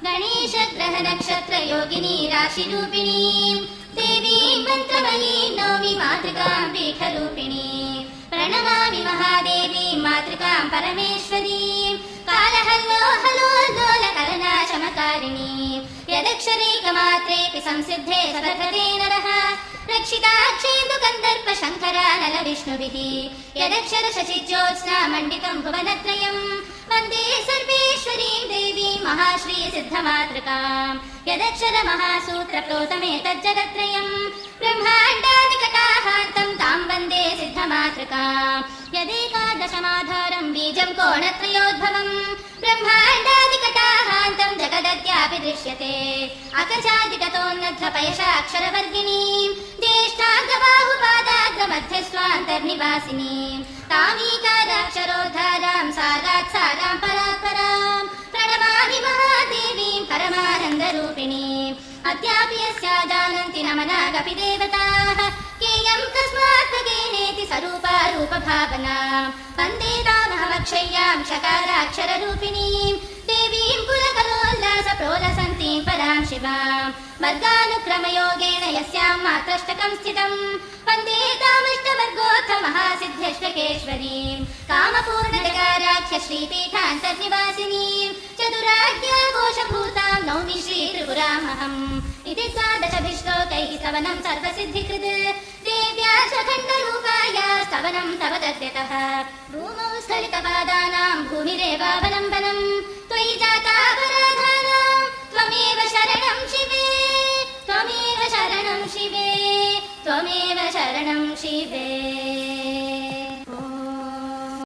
गणेश ग्रह नक्षत्र योगिनी राशिरूपिणी देवी मन्त्रमयी नौमि मातृकां पीठरूपिणी प्रणमामि महादेवी मातृकां परमेश्वरी कालहल्लोलकलनाशमकारिणी यदक्षरैकमात्रेऽपि संसिद्धे सदधते नरः रक्षिताक्षेन्दुकन्दर्प शङ्करानलविष्णुभिः यदक्षर शशिज्योत्स्ना मण्डितं भुवनत्रयम् वन्दे सर्वेश्वरीं देवीं महाश्री सिद्धमातृकाम् यदक्षर महासूत्र प्रोतमेतज्जगत्त्रयम् ब्रह्माण्डादिकटाहान्तं तां वन्दे सिद्धमातृकाम् यदेकादशमाधारं बीजं कोणत्रयोद्भवम् ब्रह्माण्डादिकटाहान्तं जगदद्यापि दृश्यते अकचादिगतोन्नद्धपयशाक्षरवर्गिणीं ज्येष्ठाग्रबाहुपादाग्रमध्यस्वान्तर्निवासिनीं तामीकाराक्षरोद्धारां सारात् सारां परात्परां प्रणमामि महादेवीं परमानन्दरूपिणीम् अद्यापि यस्या जानन्ति न मनागपि देवताः केयं तस्मात् प्रगेनेति स्वरूपा रूपभावना वन्दे तामहमक्षय्यां शकाराक्षररूपिणीं देवीं कुलकलोल्लास प्रोलसन्तीं परां शिवां वर्गानुक्रमयोगेन यस्यां मात्रष्टकं स्थितम् वन्दे तामष्टवर्गोऽथ महासिद्ध्यष्टकेश्वरीं कामपूर्णजगाराख्य श्रीपीठान्तर्निवासिनीं चतुराज्ञा कोशभूतां नौमि श्रीत्रिपुरामहम् इति द्वादशभिश्लोकैः स्तवनं सर्वसिद्धिकृत् देव्या शखण्डरूपाया स्तवनं तव तद्यतः भूमौ स्खलितपादानां भूमिरेवावलम्बनं त्वयि जातापराधानां त्वमेव शरणं शिवे त्वमेव शरणं शिवे त्वमेव शरणं शिवे।